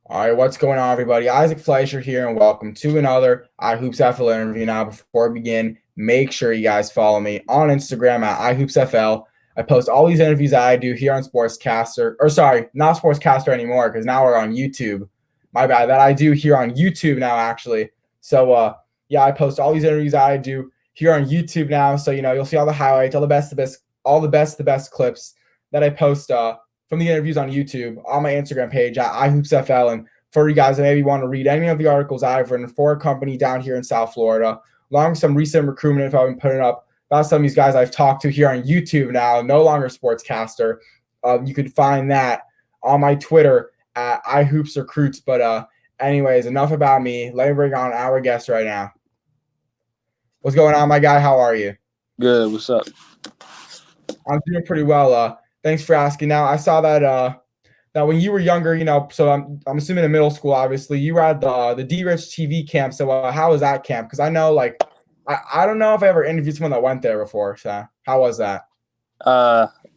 All right, what's going on, everybody? Isaac Fleischer here, and welcome to another iHoopsFL interview. Now, before we begin, make sure you guys follow me on Instagram at iHoopsFL. I post all these interviews that I do here on Sportscaster, or sorry, not Sportscaster anymore, because now we're on YouTube. My bad. That I do here on YouTube now, actually. So, yeah, I post all these interviews that I do here on YouTube now. So, you'll see all the highlights, all the best clips that I post from the interviews on YouTube on my Instagram page at iHoopsFL. And for you guys that maybe want to read any of the articles I've written for a company down here in South Florida, along with some recent recruitment info I've been putting up about some of these guys I've talked to here on YouTube now, no longer Sportscaster. You could find that on my Twitter at iHoopsRecruits. But anyways, enough about me. Let me bring on our guest right now. What's going on, my guy? How are you? Good. What's up? I'm doing pretty well. Thanks for asking. Now, I saw that when you were younger, so I'm assuming in middle school, obviously, you were at the D-Rich TV camp. So how was that camp? Because I know, I don't know if I ever interviewed someone that went there before. So how was that?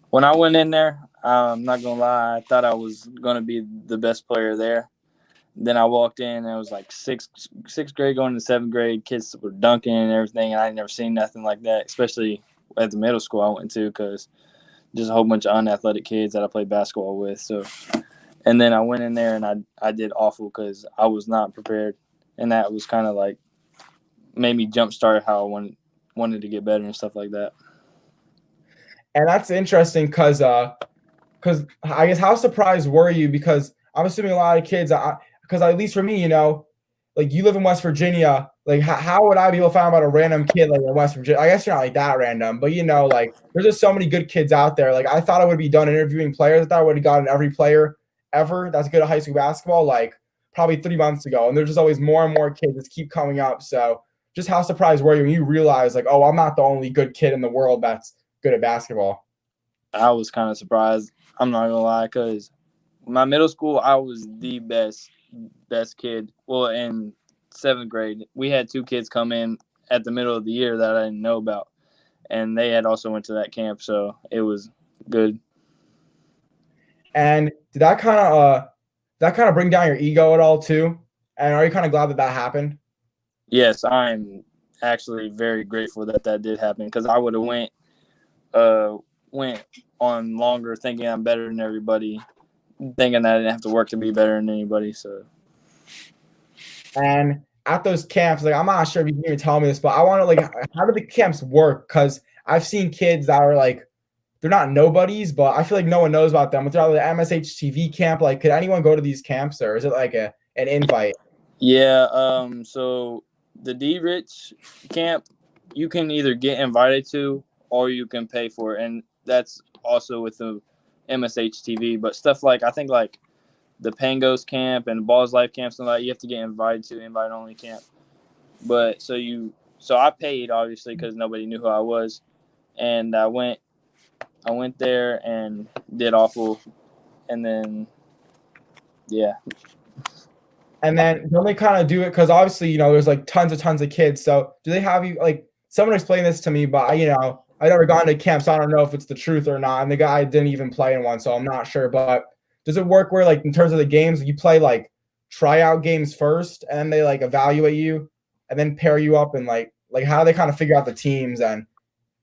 When I went in there, I'm not gonna lie, I thought I was gonna be the best player there. Then I walked in, and it was like sixth grade going to seventh grade. Kids were dunking and everything, and I'd never seen nothing like that, especially at the middle school I went to, because just a whole bunch of unathletic kids that I played basketball with. So, and then I went in there and I did awful because I was not prepared, and that was kind of like made me jumpstart how I wanted to get better and stuff like that. And that's interesting because I guess how surprised were you? Because I'm assuming a lot of kids, because at least for me, like you live in West Virginia, like how would I be able to find out about a random kid like in West Virginia? I guess you're not like that random, but like there's just so many good kids out there. Like I thought I would be done interviewing players. I thought I would have gotten every player ever that's good at high school basketball, like probably 3 months ago. And there's just always more and more kids that keep coming up. So just how surprised were you when you realized like, oh, I'm not the only good kid in the world that's good at basketball? I was kind of surprised. I'm not gonna lie, because my middle school, I was the best kid. Well, in seventh grade, we had 2 kids come in at the middle of the year that I didn't know about, and they had also went to that camp, so it was good. And did that kind of bring down your ego at all too? And are you kind of glad that that happened? Yes, I'm actually very grateful that did happen, because I would have went on longer thinking I'm better than everybody, thinking that I didn't have to work to be better than anybody. So, and at those camps, like I'm not sure if you can even tell me this, but I want to like, how do the camps work? Because I've seen kids that are like, they're not nobodies, but I feel like no one knows about them. But they're at the MSHTV camp. Like, could anyone go to these camps, or is it like an invite? yeah. So the D-Rich camp, you can either get invited to or you can pay for it, and that's also with the MSHTV. But stuff like, I think like the Pangos camp and Balls Life camp, something like that, you have to get invited to, invite only camp. But so I paid, obviously, because nobody knew who I was, and I went there and did awful, and then yeah. And then don't they kind of do it because obviously there's like tons of kids. So do they have you like someone explained this to me, but I never gone to camp, so I don't know if it's the truth or not. And the guy didn't even play in one, so I'm not sure. But does it work where like in terms of the games, you play like tryout games first, and then they like evaluate you, and then pair you up, and like how do they kind of figure out the teams and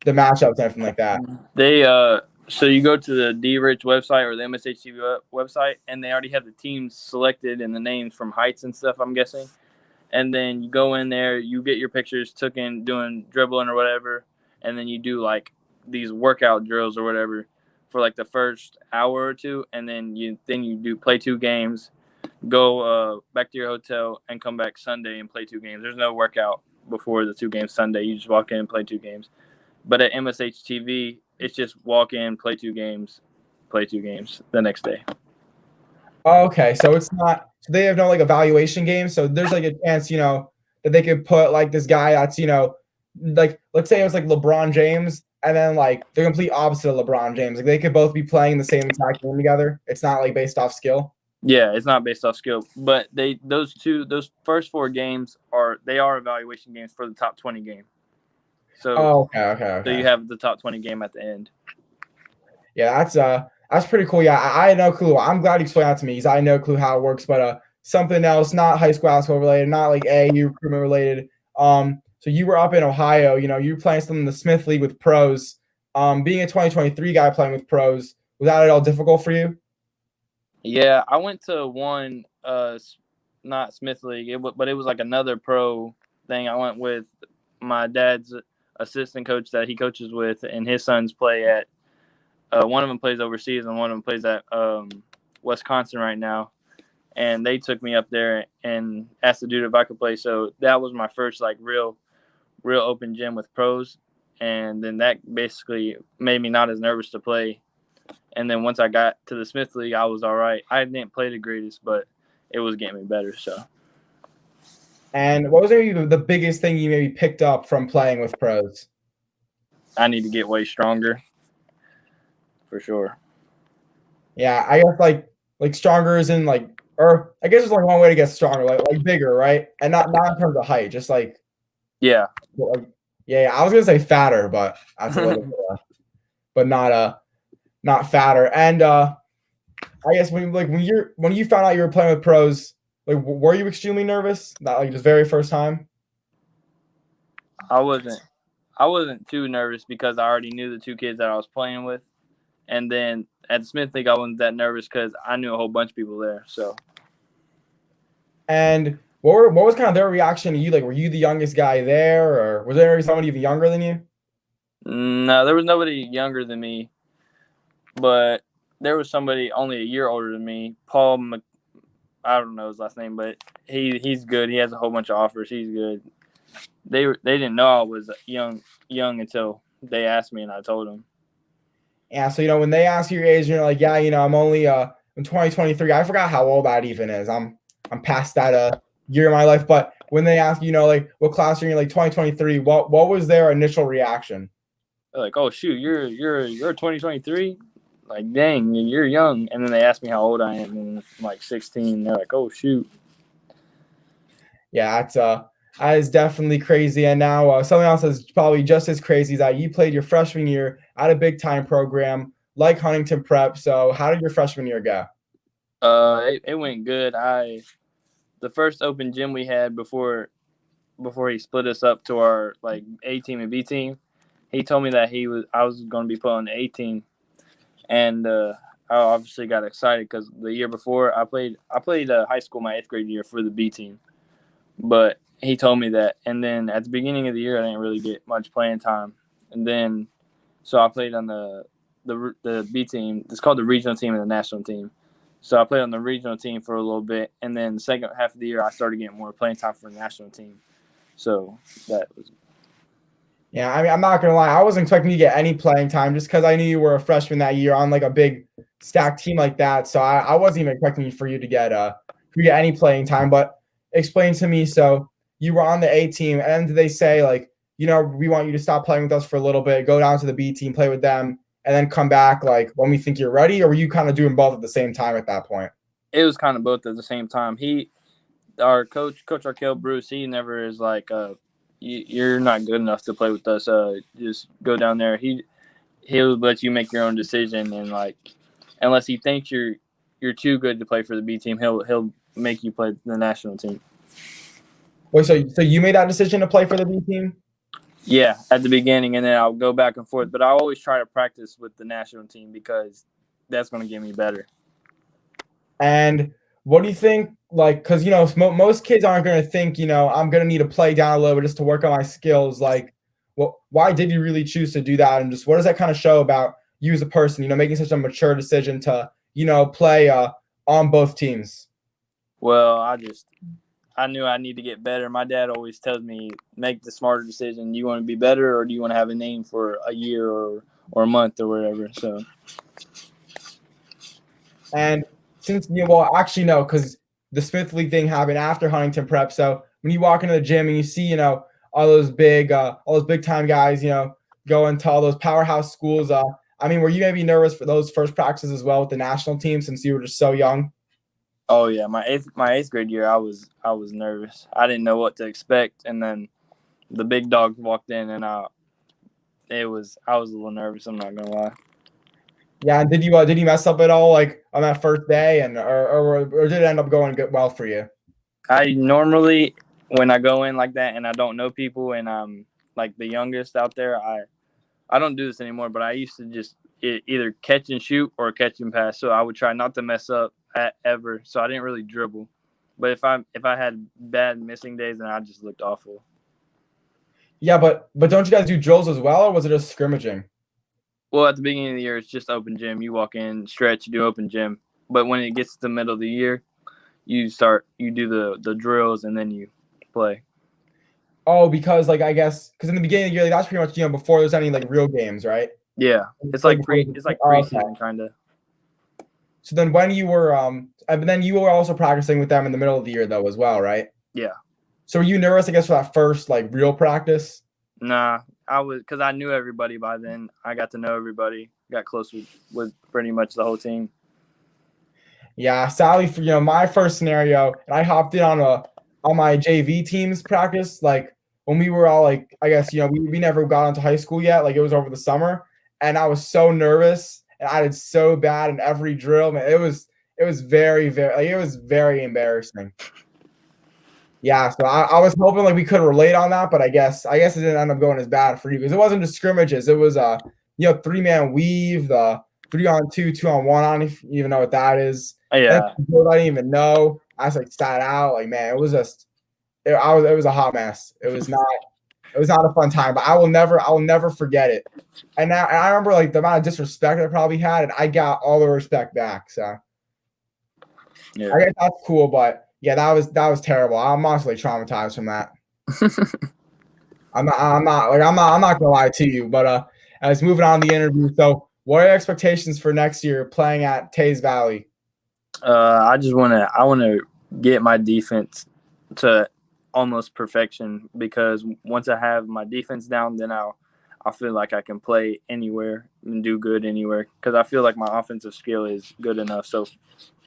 the matchups and everything like that? They so you go to the D-Rich website or the MSHTV website, and they already have the teams selected and the names from heights and stuff, I'm guessing. And then you go in there, you get your pictures taken doing dribbling or whatever, and then you do like these workout drills or whatever for like the first hour or two, and then you do play 2 games, go back to your hotel, and come back Sunday and play 2 games. There's no workout before the 2 games Sunday. You just walk in and play 2 games. But at MSHTV, it's just walk in, play 2 games the next day. Okay, so it's not. So they have no like evaluation games. So there's like a chance, that they could put like this guy that's, like let's say it was like LeBron James, and then like the complete opposite of LeBron James. Like they could both be playing the same exact game together. It's not like based off skill. Yeah, it's not based off skill, but those first 4 games are evaluation games for the top 20 game. So, okay. So you have the top 20 game at the end. Yeah, that's pretty cool. Yeah, I had no clue. I'm glad you explained that to me because I had no clue how it works. But something else, not high school basketball related, not like AAU recruitment related. So you were up in Ohio. You were playing something in the Smith League with pros. Being a 2023 guy playing with pros, was that at all difficult for you? Yeah, I went to one, not Smith League, but it was like another pro thing. I went with my dad's assistant coach that he coaches with, and his sons play at. One of them plays overseas, and one of them plays at Wisconsin right now. And they took me up there and asked the dude if I could play. So that was my first like real open gym with pros, and then that basically made me not as nervous to play. And then once I got to the Smith League, I was all right. I didn't play the greatest, but it was getting me better. So. And what was maybe the biggest thing you maybe picked up from playing with pros? I need to get way stronger, for sure. Yeah, I guess like stronger is in like, or I guess there's like one way to get stronger, like bigger, right? And not in terms of height, just like Yeah. Yeah. I was gonna say fatter, but that's a little bit, but not fatter. And I guess when you found out you were playing with pros, like were you extremely nervous? Not like just very first time. I wasn't too nervous because I already knew the two kids that I was playing with, and then at the Smith League I wasn't that nervous because I knew a whole bunch of people there. So. And what was kind of their reaction to you? Like, were you the youngest guy there, or was there somebody even younger than you? No, there was nobody younger than me, but there was somebody only a year older than me, I don't know his last name, but he's good. He has a whole bunch of offers. He's good. They didn't know I was young until they asked me, and I told them. Yeah, so when they ask you your age, you're like, yeah, I'm only I'm 2023. I forgot how old that even is. I'm past that year of my life. But when they ask like what class are you in, like 2023, what was their initial reaction? They're like, oh shoot, you're 2023. Like, dang, you're young. And then they asked me how old I am, and I'm like 16. They're like, oh shoot. Yeah, that is definitely crazy. And now something else that's probably just as crazy is that you played your freshman year at a big time program like Huntington Prep. So how did your freshman year go? It went good. The first open gym we had before he split us up to our like A team and B team, he told me that I was going to be put on the A team, and I obviously got excited because the year before I played high school my 8th grade year for the B team, but he told me that, and then at the beginning of the year I didn't really get much playing time, and then so I played on the B team. It's called the regional team and the national team. So I played on the regional team for a little bit, and then the second half of the year I started getting more playing time for the national team. So that was. Yeah, I mean, I'm not gonna lie, I wasn't expecting you to get any playing time just because I knew you were a freshman that year on like a big stacked team like that. So I wasn't even expecting for you to get any playing time. But explain to me, so you were on the A team, and did they say like, we want you to stop playing with us for a little bit, go down to the B team, play with them, and then come back like when we think you're ready, or were you kind of doing both at the same time at that point? It was kind of both at the same time. Our coach Arkell Bruce, he never is like, you're not good enough to play with us. Just go down there. He'll let you make your own decision, and like, unless he thinks you're too good to play for the B team, he'll make you play the national team. Wait, so you made that decision to play for the B team? Yeah, at the beginning, and then I'll go back and forth. But I always try to practice with the national team because that's going to get me better. And what do you think? Like, because most kids aren't going to think, I'm going to need to play down a little bit just to work on my skills. Like, well, why did you really choose to do that? And just what does that kind of show about you as a person? Making such a mature decision to play on both teams. Well, I knew I need to get better. My dad always tells me, make the smarter decision. Do you want to be better, or do you want to have a name for a year or a month or whatever? So. And since well, actually no, because the Smith League thing happened after Huntington Prep. So when you walk into the gym and you see all those big time guys, going to all those powerhouse schools. I mean, were you maybe nervous for those first practices as well with the national team since you were just so young? Oh yeah, my eighth grade year, I was nervous. I didn't know what to expect, and then the big dogs walked in, and I was a little nervous. I'm not gonna lie. Yeah, and did you mess up at all like on that first day, and or did it end up going good, well for you? I normally, when I go in like that and I don't know people and I'm like the youngest out there, I don't do this anymore. But I used to just either catch and shoot or catch and pass. So I would try not to mess up ever. So I didn't really dribble. But if I had bad missing days, then I just looked awful. Yeah, but don't you guys do drills as well, or was it just scrimmaging? Well, at the beginning of the year, it's just open gym. You walk in, stretch, do open gym. But when it gets to the middle of the year, you do the drills, and then you play. Oh, because like I guess because in the beginning of the year, like, that's pretty much before there's any like real games, right? Yeah, it's Like like before pre it's like oh, okay. preseason kind of. So then when you were but then you were also practicing with them in the middle of the year though as well, right? Yeah. So were you nervous, I guess, for that first like real practice? Nah, I was because I knew everybody by then. I got to know everybody. Got close with pretty much the whole team. Yeah, sadly for my first scenario, and I hopped in on my JV team's practice, like when we were all like, I guess we never got into high school yet, like it was over the summer, and I was so nervous, and I did so bad in every drill, man. It was very very like, it was very embarrassing. Yeah, so I was hoping like we could relate on that, but I guess it didn't end up going as bad for you because it wasn't just scrimmages. It was 3-man weave, the 3-on-2, 2-on-1 on if you even know what that is. And Yeah, I didn't even know. I just like sat out. Like man, it was just it was a hot mess. It was not a fun time, but I will never forget it. And I remember like the amount of disrespect I probably had, and I got all the respect back. So yeah. I guess that's cool, but yeah, that was terrible. I'm honestly traumatized from that. I'm not gonna lie to you, but as moving on to the interview. So, what are your expectations for next year playing at Tays Valley? I want to get my defense to almost perfection because once I have my defense down, then I feel like I can play anywhere and do good anywhere because I feel like my offensive skill is good enough. So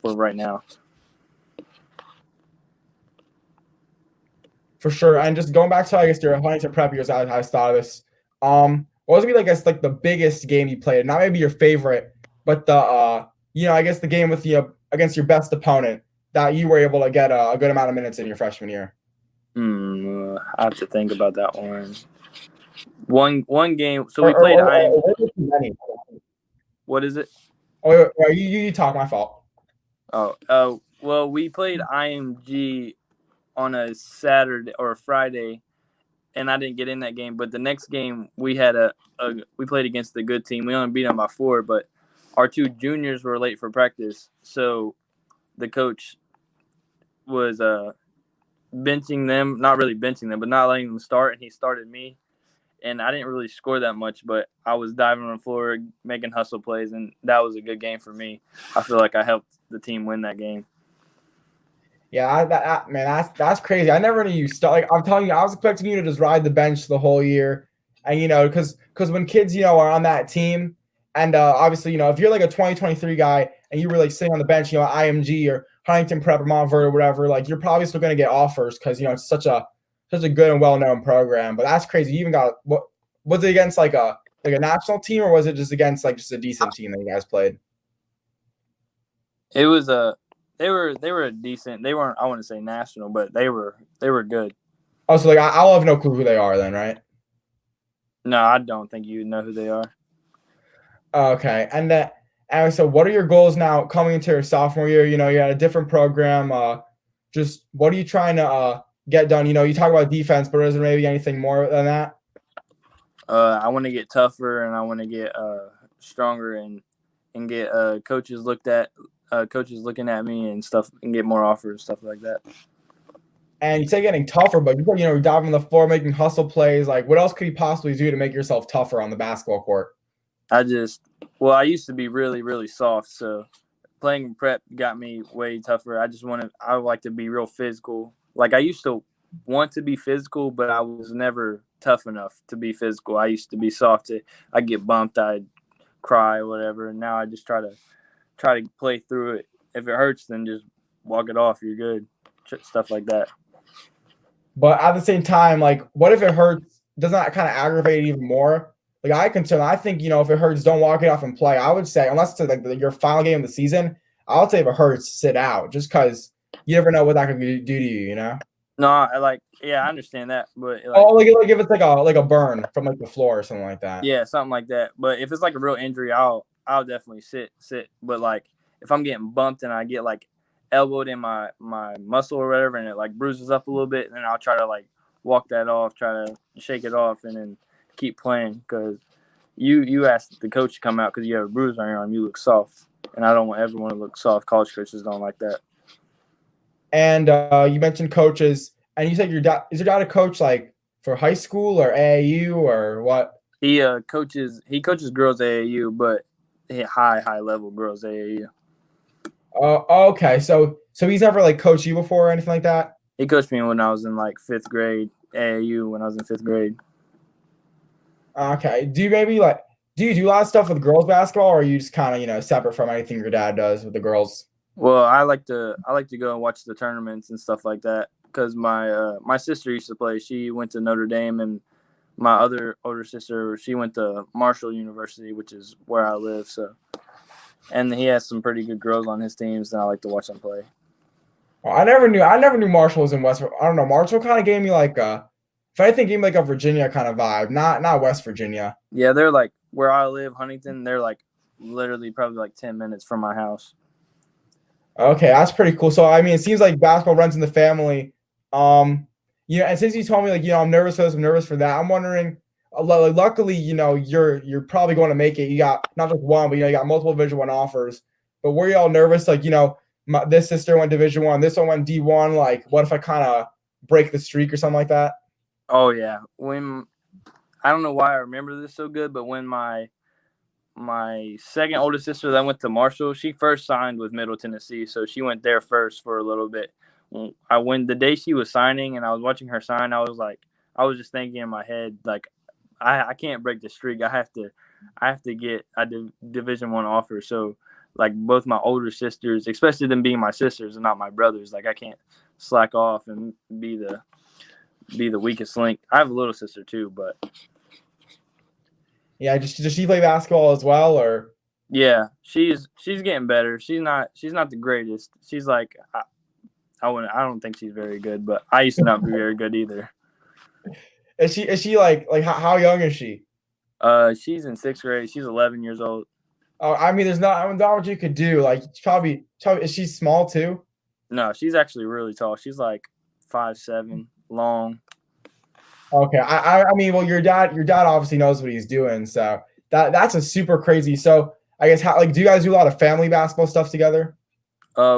for right now, For sure. And just going back to I guess your Huntington Prep years, I thought of this. What was gonna be like I guess like the biggest game you played? Not maybe your favorite, but the I guess the game with against your best opponent that you were able to get a good amount of minutes in your freshman year. I have to think about that one. One game. So Or we or, played or, IM. or too many. What is it? Oh, wait, you talk. My fault. Oh. Well, we played IMG on a Saturday or a Friday, and I didn't get in that game. But the next game we had we played against a good team. We only beat them by 4, but our 2 juniors were late for practice, so the coach was benching them, not really benching them, but not letting them start, and he started me. And I didn't really score that much, but I was diving on the floor, making hustle plays, and that was a good game for me. I feel like I helped the team win that game. Yeah, man, that's crazy. I never knew you start. Like I'm telling you, I was expecting you to just ride the bench the whole year, and because when kids are on that team, and obviously if you're like a 2023 guy and you were like sitting on the bench, at IMG or Huntington Prep or Montverde or whatever, like you're probably still going to get offers because it's such a good and well known program. But that's crazy. You even got what was it against like a national team or was it just against like just a decent team that you guys played? It was they were a decent. They weren't, I want to say national, but they were good. Oh, so like I'll have no clue who they are then, right? No, I don't think you know who they are. Okay, and so what are your goals now coming into your sophomore year? You're at a different program. Just what are you trying to get done? You talk about defense, but is there maybe anything more than that? I want to get tougher and I want to get stronger and get coaches looking at me and stuff and get more offers, stuff like that. And you say getting tougher, but you're diving on the floor, making hustle plays. Like, what else could you possibly do to make yourself tougher on the basketball court? I used to be really, really soft, so playing prep got me way tougher. I would like to be real physical. Like I used to want to be physical, but I was never tough enough to be physical. I used to be soft. I'd get bumped, I'd cry or whatever. And now I just try to play through it. If it hurts, then just walk it off. You're good. Stuff like that. But at the same time, like, what if it hurts? Doesn't that kind of aggravate it even more? like I concern. I think if it hurts, don't walk it off and play. I would say unless it's like your final game of the season, I would say if it hurts, sit out, just because you never know what that could do to you. No, I understand that, but Oh, like if it's like a burn from like the floor or something like that. yeah, something like that. But if it's like a real injury, I'll definitely sit. But like if I'm getting bumped and I get like elbowed in my muscle or whatever, and it like bruises up a little bit, then I'll try to like walk that off, try to shake it off, and then keep playing. Because you asked the coach to come out because you have a bruise on your arm, you look soft, and I don't want everyone to look soft. College coaches don't like that. And you mentioned coaches, and you said is your dad a coach like for high school or AAU or what? He coaches girls AAU, but high level girls AAU. Okay. So he's never like coached you before or anything like that? He coached me when I was in like 5th grade, AAU when I was in 5th grade. Okay. Do you do a lot of stuff with girls basketball, or are you just kind of separate from anything your dad does with the girls? Well, I like to go and watch the tournaments and stuff like that because my sister used to play. She went to Notre Dame, and my other older sister, she went to Marshall University, which is where I live. So, and he has some pretty good girls on his teams, and I like to watch them play. Well, I never knew Marshall was in West. I don't know. Marshall kind of gave me like if anything, gave me like a Virginia kind of vibe, not West Virginia. Yeah, they're like where I live, Huntington. They're like literally probably like 10 minutes from my house. Okay, that's pretty cool. So I mean, it seems like basketball runs in the family. And since you told me like I'm nervous for this, I'm nervous for that. I'm wondering. Luckily, you're probably going to make it. You got not just one, but you got multiple Division I offers. But were you all nervous? Like this sister went Division I, this one went D1. Like, what if I kind of break the streak or something like that? Oh yeah, when I don't know why I remember this so good, but when my second oldest sister that went to Marshall, she first signed with Middle Tennessee, so she went there first for a little bit. When the day she was signing and I was watching her sign, I was just thinking in my head like, I can't break the streak. I have to get a Division I offer. So like both my older sisters, especially them being my sisters and not my brothers, like I can't slack off and be the weakest link. I have a little sister too, but yeah, does she play basketball as well, or? Yeah, she's getting better. She's not the greatest. She's like I don't think she's very good, but I used to not be very good either. Is she like how young is she? She's in 6th grade. She's 11 years old. Oh, I mean, there's not much you could do. Like probably is she small too? No, she's actually really tall. She's like 5'7", long. Okay, I mean, well, your dad obviously knows what he's doing, so that's a super crazy. So I guess do you guys do a lot of family basketball stuff together?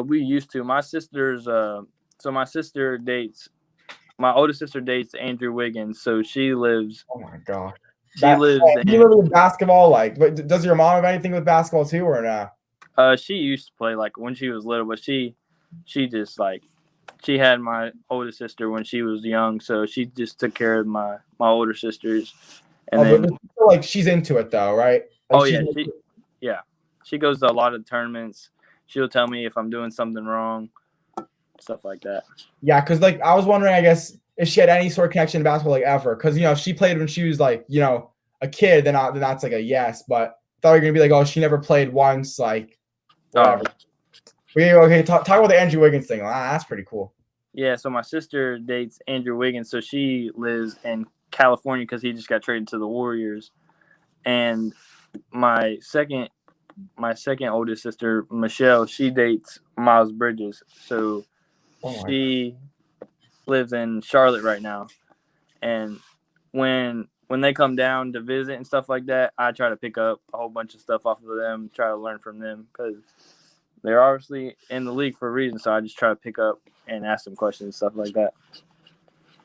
We used to. My sister's so my sister dates my oldest sister dates Andrew Wiggins, so she lives. Oh my gosh, She lives you live with basketball. Like, but does your mom have anything with basketball too, or not? She used to play like when she was little, but she just like she had my oldest sister when she was young, so she just took care of my older sisters. And then, but like she's into it though, right? Like, she goes to a lot of tournaments. She'll tell me if I'm doing something wrong, stuff like that. Yeah, because like I was wondering, I guess if she had any sort of connection to basketball like ever, because if she played when she was like a kid, then that's like a yes. But I thought you were gonna be like, oh, she never played once, like whatever. Okay, talk about the Andrew Wiggins thing. That's pretty cool. Yeah, so my sister dates Andrew Wiggins, so she lives in California because he just got traded to the Warriors. And my second oldest sister, Michelle, she dates Miles Bridges, so she lives in Charlotte right now. And when they come down to visit and stuff like that, I try to pick up a whole bunch of stuff off of them, try to learn from them because they're obviously in the league for a reason. So I just try to pick up and ask them questions and stuff like that.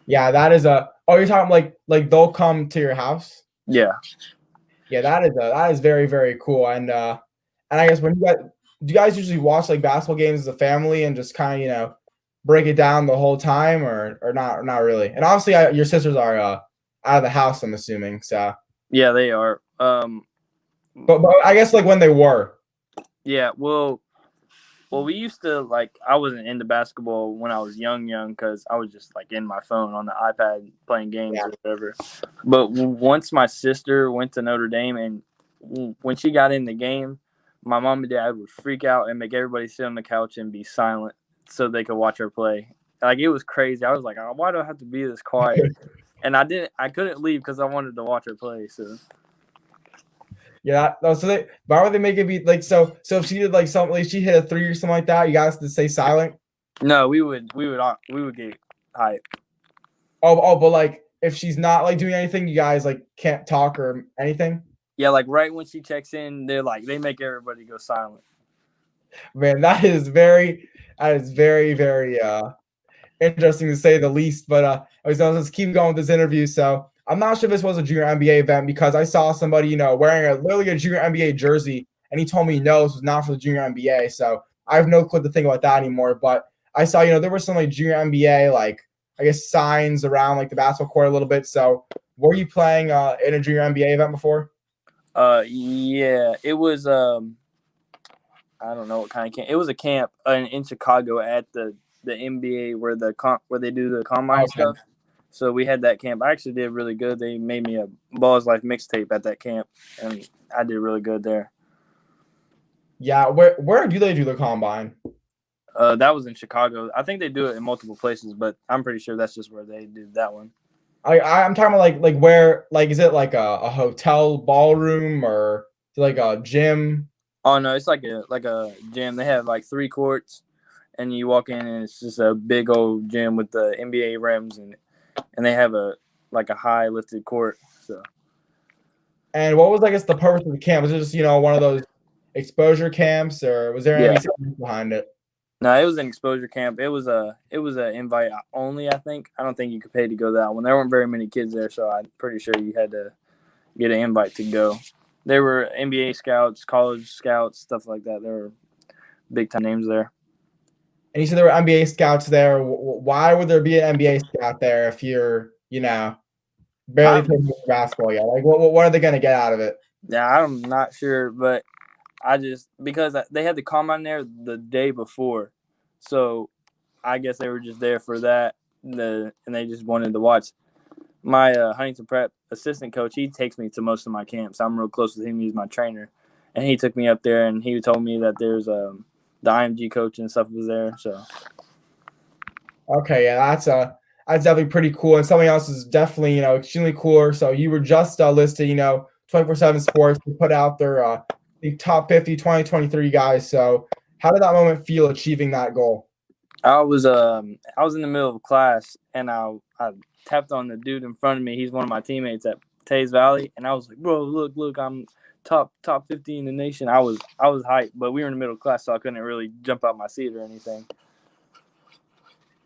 Yeah, that is you're talking like they'll come to your house? Yeah. Yeah, that is very, very cool. And I guess do you guys usually watch like basketball games as a family and just kind of break it down the whole time or not really? And obviously your sisters are out of the house, I'm assuming. So yeah, they are. But I guess like when they were. Yeah, well, Well, we used to like. I wasn't into basketball when I was young, because I was just like in my phone on the iPad playing games Yeah. or whatever. But once my sister went to Notre Dame, and when she got in the game, my mom and dad would freak out and make everybody sit on the couch and be silent so they could watch her play. Like it was crazy. I was like, oh, why do I have to be this quiet? And I couldn't leave because I wanted to watch her play. So Yeah. No, so why would they make it be like so? So if she did like something, like she hit a three or something like that, you guys had to stay silent. no, we would get hype. But like if she's not like doing anything, you guys like can't talk or anything. Yeah, like right when she checks in, they make everybody go silent. Man, that is very interesting to say the least. But let's keep going with this interview. So I'm not sure if this was a junior NBA event because I saw somebody, wearing literally a junior NBA jersey, and he told me no, this was not for the junior NBA. So I have no clue to think about that anymore. But I saw, there were some like junior NBA, like I guess signs around like the basketball court a little bit. So were you playing in a junior NBA event before? Yeah, it was I don't know what kind of camp. It was a camp in Chicago at the NBA where where they do the combine Okay. stuff. So we had that camp. I actually did really good. They made me a Balls Life mixtape at that camp, and I did really good there. Yeah, where do they do the combine? That was in Chicago. I think they do it in multiple places, but I'm pretty sure that's just where they did that one. I'm talking about like where, like, is it like a hotel ballroom or like a gym? Oh no, it's like a gym. They have like 3 courts, and you walk in, and it's just a big old gym with the NBA rims, and they have a high lifted court. So. And what was, I guess, the purpose of the camp? Was it just, one of those exposure camps, or was there any Yeah. reason behind it? No, it was an exposure camp. It was a invite only. I think. I don't think you could pay to go that one. There weren't very many kids there, so I'm pretty sure you had to get an invite to go. There were NBA scouts, college scouts, stuff like that. There were big time names there. And you said there were NBA scouts there. Why would there be an NBA scout there if you're, barely playing basketball yet? Like, what are they going to get out of it? Yeah, I'm not sure, but because they had the combine there the day before, so I guess they were just there for that. And they just wanted to watch. My Huntington Prep assistant coach, he takes me to most of my camps. I'm real close with him. He's my trainer, and he took me up there, and he told me that there's the IMG coach and stuff was there. So Okay, yeah, that's definitely pretty cool. And something else is definitely, extremely cooler. So you were just listed, 24/7 Sports to put out their the top 50 2023 guys. So how did that moment feel achieving that goal? I was in the middle of class, and I tapped on the dude in front of me. He's one of my teammates at Tays Valley, and I was like, "Bro, look, I'm top 50 in the nation." I was hyped, but we were in the middle of class, so I couldn't really jump out my seat or anything.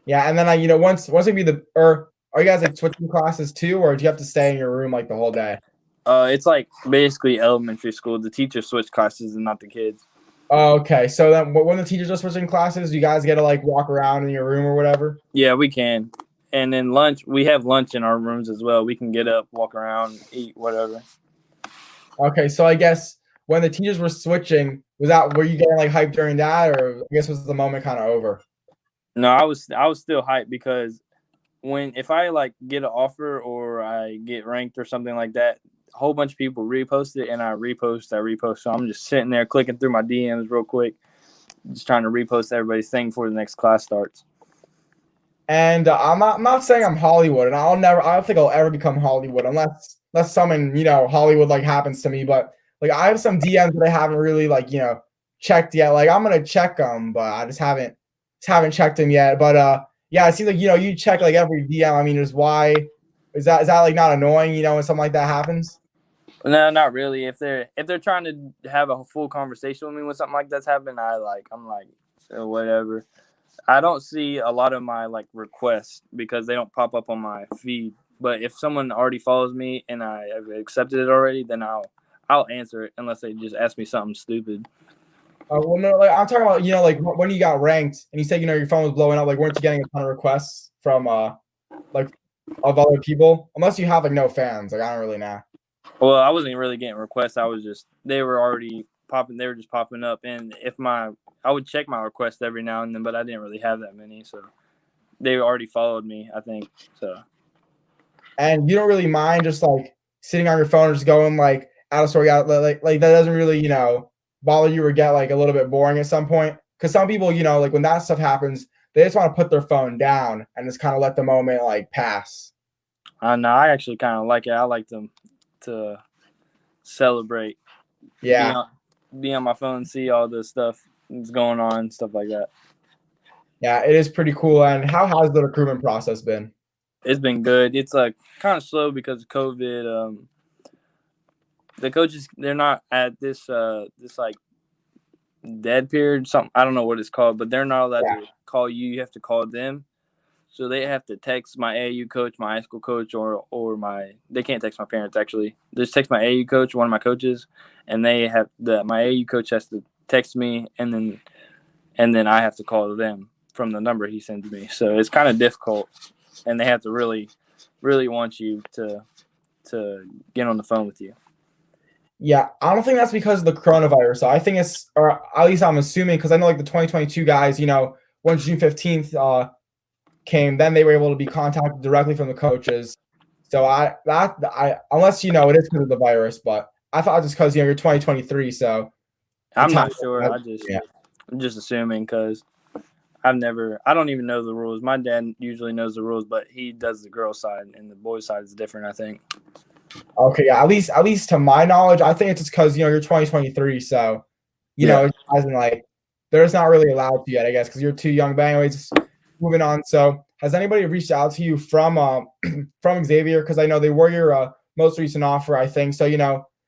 Yeah, and then once it be are you guys like switching classes too, or do you have to stay in your room like the whole day? It's like basically elementary school. The teachers switch classes and not the kids. Oh, okay. So then when the teachers are switching classes, do you guys get to like walk around in your room or whatever? Yeah, we can. And then we have lunch in our rooms as well. We can get up, walk around, eat, whatever. Okay, so I guess when the teachers were switching, were you getting like hyped during that, or I guess was the moment kind of over? No, I was still hyped because if I like get an offer or I get ranked or something like that, a whole bunch of people repost it and I repost. So I'm just sitting there clicking through my DMs real quick, just trying to repost everybody's thing before the next class starts. And I'm not saying I'm Hollywood, and I don't think I'll ever become Hollywood unless something, Hollywood like happens to me. But like I have some DMs that I haven't really like, checked yet. Like I'm gonna check them, but I just haven't checked them yet. But yeah, it seems like you check like every DM. I mean, is that like not annoying, when something like that happens? No, not really. If they're trying to have a full conversation with me when something like that's happened, I'm like, so whatever. I don't see a lot of my like requests because they don't pop up on my feed. But if someone already follows me and I have accepted it already, then I'll answer it unless they just ask me something stupid. Well, no, like I'm talking about, like when you got ranked and you said, your phone was blowing up, like weren't you getting a ton of requests from like of other people? Unless you have like no fans, like I don't really know. Well, I wasn't really getting requests. They were already popping. They were just popping up, and I would check my requests every now and then, but I didn't really have that many, so they already followed me, I think. So. And you don't really mind just like sitting on your phone and just going like out of story out like that doesn't really bother you or get like a little bit boring at some point, because some people like when that stuff happens they just want to put their phone down and just kind of let the moment like pass. No, I actually kind of like it. I like them to celebrate. Yeah. Be on my phone, see all the stuff that's going on, stuff like that. Yeah, it is pretty cool. And how has the recruitment process been? It's been good. It's like kind of slow because of COVID. The coaches, they're not at this like dead period. Something I don't know what it's called, but they're not allowed to call you. You have to call them. So they have to text my AAU coach, my high school coach, or they can't text my parents actually. They just text my AAU coach, one of my coaches, and my AAU coach has to text me, and then I have to call them from the number he sends me. So it's kind of difficult, and they have to really, really want you to get on the phone with you. Yeah, I don't think that's because of the coronavirus. So I think it's, or at least I'm assuming, because I know like the 2022 guys, once June 15th came, then they were able to be contacted directly from the coaches. So I unless it is because of the virus, but I thought just because you're 2023, so I'm not sure. I'm just assuming because I don't even know the rules. My dad usually knows the rules, but he does the girl side and the boy side is different, I think. Okay, yeah, at least to my knowledge, I think it's just because you're 2023, so it hasn't like they're just not really allowed to yet, I guess, because you're too young. But anyways, moving on. So has anybody reached out to you from from Xavier? Because I know they were your most recent offer, I think. So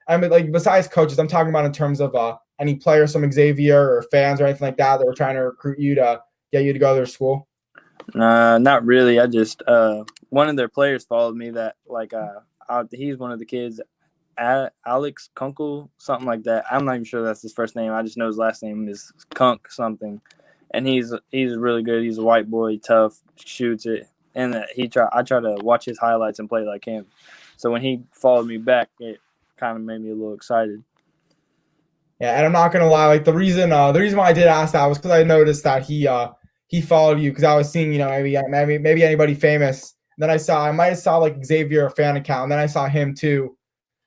I mean, like besides coaches, I'm talking about in terms of any players from Xavier or fans or anything like that that were trying to recruit you to get you to go to their school. Not really. I just one of their players followed me that he's one of the kids, Alex Kunkel, something like that. I'm not even sure that's his first name. I just know his last name is Kunk something, and he's really good. He's a white boy, tough, shoots it, and I try to watch his highlights and play like him. So when he followed me back, it kind of made me a little excited. Yeah, and I'm not gonna lie, like the reason why I did ask that was because I noticed that he followed you because I was seeing maybe anybody famous. And then I might have saw like Xavier fan account, and then I saw him too,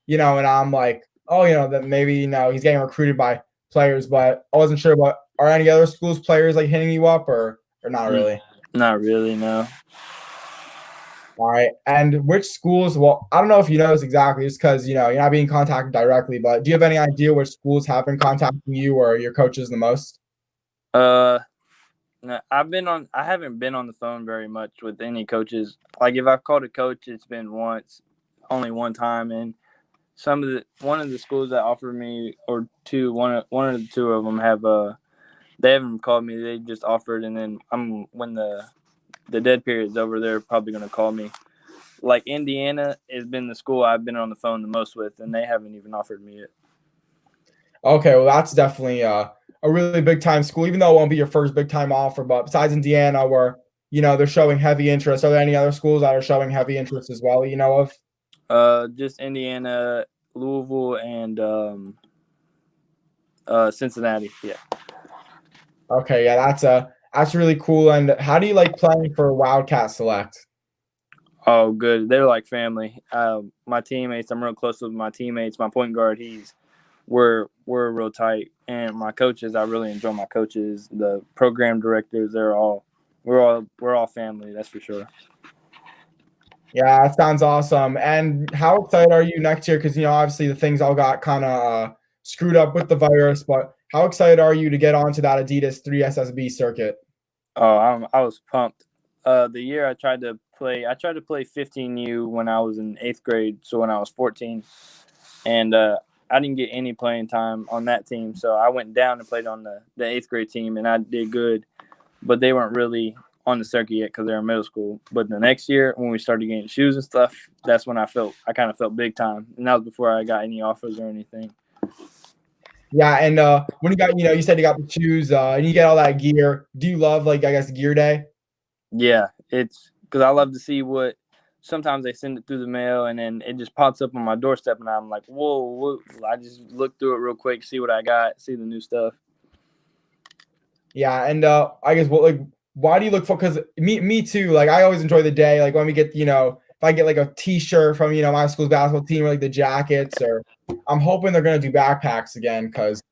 and I'm like, oh, that maybe he's getting recruited by players, but I wasn't sure. But are any other schools players like hitting you up or not really? Not really, no. All right, and which schools? Well, I don't know if you know this exactly, just because you're not being contacted directly. But do you have any idea which schools have been contacting you or your coaches the most? No, I haven't been on the phone very much with any coaches. Like if I've called a coach, it's been only one time, and one of the schools that offered me or two, one of the two of them they haven't called me. They just offered, and then when the dead period's over, they're probably going to call me. Like Indiana has been the school I've been on the phone the most with, and they haven't even offered me it. Okay, well that's definitely a really big time school, even though it won't be your first big time offer. But besides Indiana, where they're showing heavy interest, are there any other schools that are showing heavy interest as well? You know of? Just Indiana, Louisville, and Cincinnati. Yeah. Okay, yeah, that's really cool. And how do you like playing for Wildcat Select? Oh, good. They're like family. My teammates, I'm real close with my teammates. My point guard, we're real tight, and my coaches, I really enjoy my coaches. The program directors, we're all family. That's for sure. Yeah, that sounds awesome. And how excited are you next year? Because obviously the things all got kind of screwed up with the virus. But how excited are you to get onto that Adidas 3SSB circuit? Oh, I was pumped. The year I tried to play 15U when I was in 8th grade. So when I was 14, and I didn't get any playing time on that team. So I went down and played on the 8th grade team, and I did good. But they weren't really on the circuit yet because they were in middle school. But the next year, when we started getting shoes and stuff, that's when I kind of felt big time. And that was before I got any offers or anything. Yeah, and when you got, you said you got the shoes and you get all that gear. Do you love, like, I guess, gear day? Yeah, it's because I love to see what sometimes they send it through the mail, and then it just pops up on my doorstep, and I'm like, whoa. I just look through it real quick, see what I got, see the new stuff. Yeah, and I guess why do you look for? Because me too. Like I always enjoy the day. Like when we get if I get like a T-shirt from my school's basketball team, or like the jackets, or I'm hoping they're gonna do backpacks again because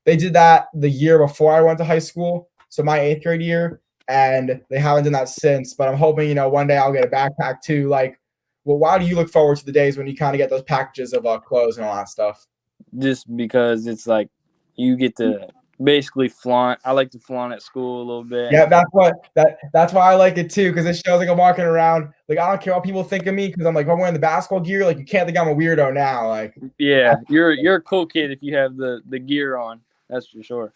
they did that the year before I went to high school, so my 8th grade year, and they haven't done that since. But I'm hoping one day I'll get a backpack too. Like, well, why do you look forward to the days when you kind of get those packages of clothes and all that stuff? Just because it's like you get to basically flaunt. I like to flaunt at school a little bit. Yeah, that's why I like it too, because it shows like I'm walking around. Like I don't care what people think of me, because I'm like I'm wearing the basketball gear. Like you can't think I'm a weirdo now. Like yeah, you're a cool kid if you have the gear on. That's for sure.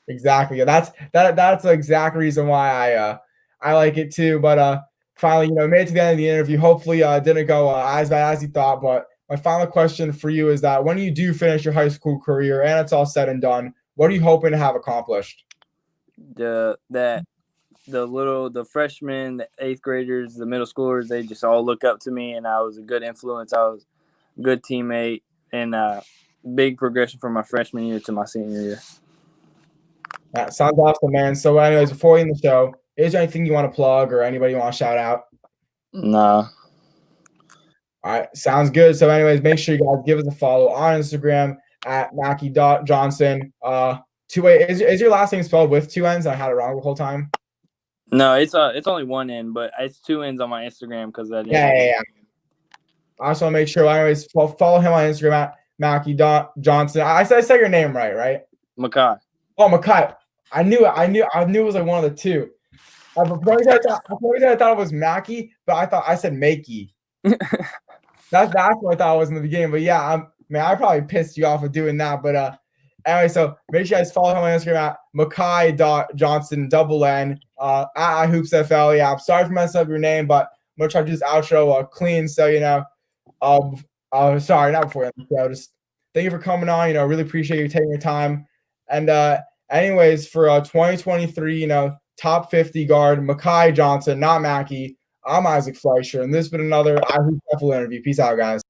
Exactly. That's the exact reason why I like it too. But finally, made it to the end of the interview. Hopefully, didn't go as bad as you thought. But my final question for you is that when you do finish your high school career and it's all said and done, what are you hoping to have accomplished? The freshmen, the 8th graders, the middle schoolers, they just all look up to me, and I was a good influence. I was a good teammate, and big progression from my freshman year to my senior year. That sounds awesome, man. So, anyways, before we end the show, is there anything you want to plug or anybody you want to shout out? Nah. All right, sounds good. So, anyways, make sure you guys give us a follow on Instagram at Maki.Johnson. 2 A is your last name spelled with 2 N's? I had it wrong the whole time. No, it's only 1 N, but it's 2 N's on my Instagram because that. Yeah. I just want to make sure. Anyways, follow him on Instagram at Maki.Johnson. I said your name right? Maki. Oh, Maki. I knew it was like one of the two. For some reason I thought it was Maki, but I said Makey. That's what I thought it was in the beginning. But yeah, I probably pissed you off with doing that. But anyway, so make sure you guys follow him on Instagram at Makai.Johnson N at iHoopsFL. Yeah, I'm sorry for messing up your name, but I'm gonna try to do this outro clean. So sorry, not before the show. Just thank you for coming on. Really appreciate you taking your time. And anyways, for 2023, top 50 guard Maki Johnson, not Maki. I'm Isaac Fleischer, and this has been another iHoopsFL interview. Peace out, guys.